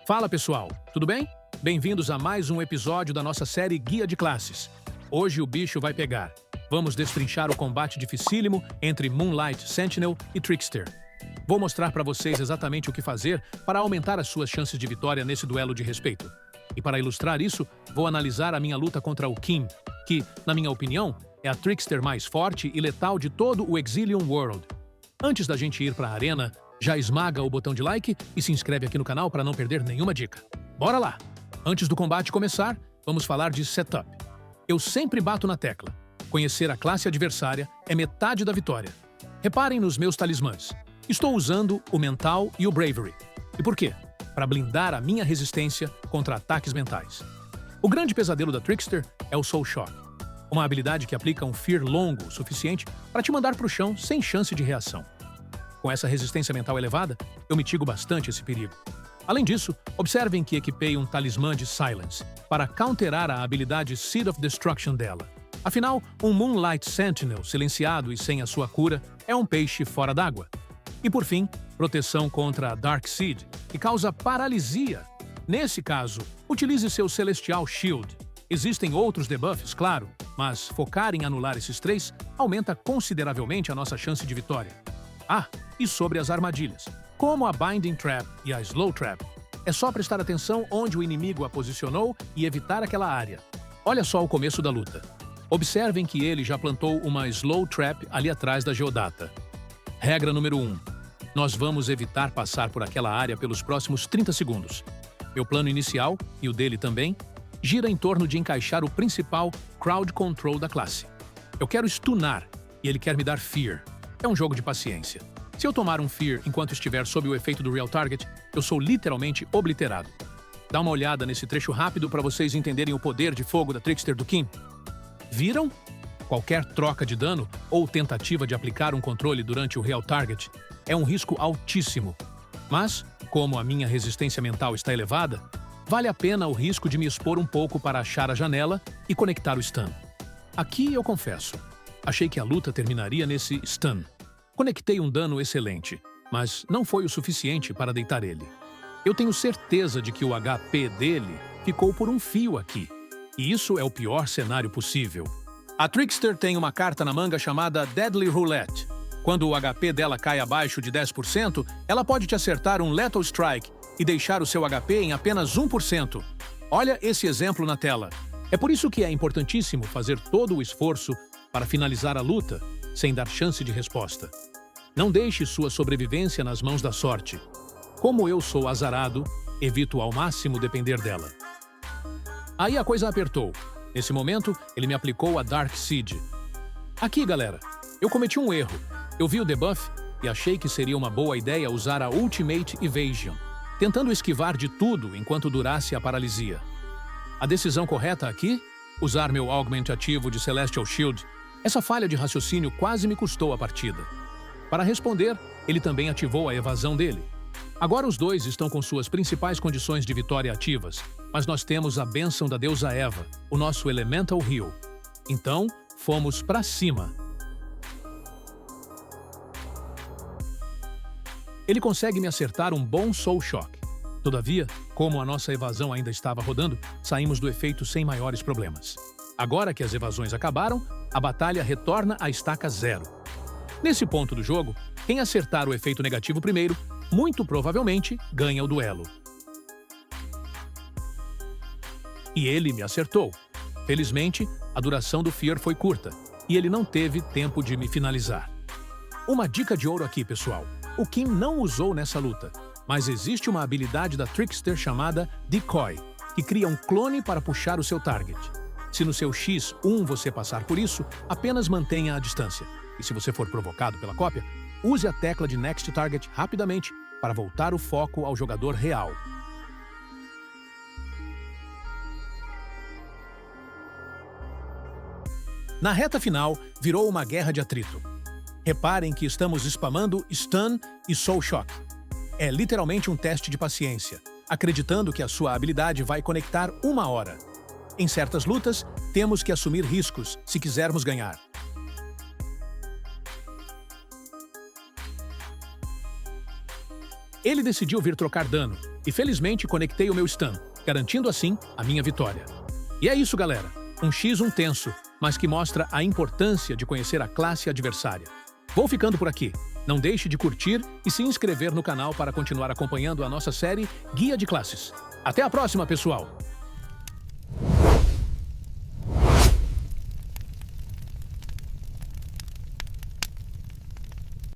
Fala pessoal, tudo bem? Bem-vindos a mais um episódio da nossa série Guia de Classes. Hoje o bicho vai pegar. Vamos destrinchar o combate dificílimo entre Moonlight Sentinel e Trickster. Vou mostrar para vocês exatamente o que fazer para aumentar as suas chances de vitória nesse duelo de respeito. E para ilustrar isso, vou analisar a minha luta contra o Kim, que, na minha opinião, é a Trickster mais forte e letal de todo o Exilium World. Antes da gente ir para a arena, já esmaga o botão de like e se inscreve aqui no canal para não perder nenhuma dica. Bora lá! Antes do combate começar, vamos falar de setup. Eu sempre bato na tecla. Conhecer a classe adversária é metade da vitória. Reparem nos meus talismãs. Estou usando o Mental e o Bravery. E por quê? Para blindar a minha resistência contra ataques mentais. O grande pesadelo da Trickster é o Soul Shock, uma habilidade que aplica um Fear longo o suficiente para te mandar para o chão sem chance de reação. Com essa resistência mental elevada, eu mitigo bastante esse perigo. Além disso, observem que equipei um talismã de Silence para counterar a habilidade Seed of Destruction dela. Afinal, um Moonlight Sentinel silenciado e sem a sua cura é um peixe fora d'água. E por fim, proteção contra a Dark Seed, que causa paralisia. Nesse caso, utilize seu Celestial Shield. Existem outros debuffs, claro, mas focar em anular esses três aumenta consideravelmente a nossa chance de vitória. Ah, e sobre as armadilhas. Como a Binding Trap e a Slow Trap, é só prestar atenção onde o inimigo a posicionou e evitar aquela área. Olha só o começo da luta. Observem que ele já plantou uma Slow Trap ali atrás da Geodata. Regra número 1. Nós vamos evitar passar por aquela área pelos próximos 30 segundos. Meu plano inicial, e o dele também, gira em torno de encaixar o principal Crowd Control da classe. Eu quero stunar, e ele quer me dar Fear. É um jogo de paciência. Se eu tomar um Fear enquanto estiver sob o efeito do Real Target, eu sou literalmente obliterado. Dá uma olhada nesse trecho rápido para vocês entenderem o poder de fogo da Trickster do Kim. Viram? Qualquer troca de dano ou tentativa de aplicar um controle durante o Real Target é um risco altíssimo. Mas, como a minha resistência mental está elevada, vale a pena o risco de me expor um pouco para achar a janela e conectar o stun. Aqui eu confesso, achei que a luta terminaria nesse stun. Conectei um dano excelente, mas não foi o suficiente para deitar ele. Eu tenho certeza de que o HP dele ficou por um fio aqui. E isso é o pior cenário possível. A Trickster tem uma carta na manga chamada Deadly Roulette. Quando o HP dela cai abaixo de 10%, ela pode te acertar um Lethal Strike e deixar o seu HP em apenas 1%. Olha esse exemplo na tela. É por isso que é importantíssimo fazer todo o esforço para finalizar a luta, sem dar chance de resposta. Não deixe sua sobrevivência nas mãos da sorte. Como eu sou azarado, evito ao máximo depender dela. Aí a coisa apertou. Nesse momento, ele me aplicou a Dark Seed. Aqui, galera, eu cometi um erro. Eu vi o debuff e achei que seria uma boa ideia usar a Ultimate Evasion, tentando esquivar de tudo enquanto durasse a paralisia. A decisão correta aqui? Usar meu Augment ativo de Celestial Shield. Essa falha de raciocínio quase me custou a partida. Para responder, ele também ativou a evasão dele. Agora os dois estão com suas principais condições de vitória ativas, mas nós temos a bênção da deusa Eva, o nosso Elemental Heal. Então, fomos pra cima. Ele consegue me acertar um bom Soul Shock. Todavia, como a nossa evasão ainda estava rodando, saímos do efeito sem maiores problemas. Agora que as evasões acabaram, a batalha retorna à estaca 0. Nesse ponto do jogo, quem acertar o efeito negativo primeiro, muito provavelmente ganha o duelo. E ele me acertou. Felizmente, a duração do Fear foi curta, e ele não teve tempo de me finalizar. Uma dica de ouro aqui, pessoal. O Kim não usou nessa luta, mas existe uma habilidade da Trickster chamada Decoy, que cria um clone para puxar o seu target. Se no seu X1 você passar por isso, apenas mantenha a distância. E se você for provocado pela cópia, use a tecla de Next Target rapidamente para voltar o foco ao jogador real. Na reta final, virou uma guerra de atrito. Reparem que estamos spamando Stun e Soul Shock. É literalmente um teste de paciência, acreditando que a sua habilidade vai conectar uma hora. Em certas lutas, temos que assumir riscos se quisermos ganhar. Ele decidiu vir trocar dano, e felizmente conectei o meu stun, garantindo assim a minha vitória. E é isso, galera. Um X1 tenso, mas que mostra a importância de conhecer a classe adversária. Vou ficando por aqui. Não deixe de curtir e se inscrever no canal para continuar acompanhando a nossa série Guia de Classes. Até a próxima, pessoal!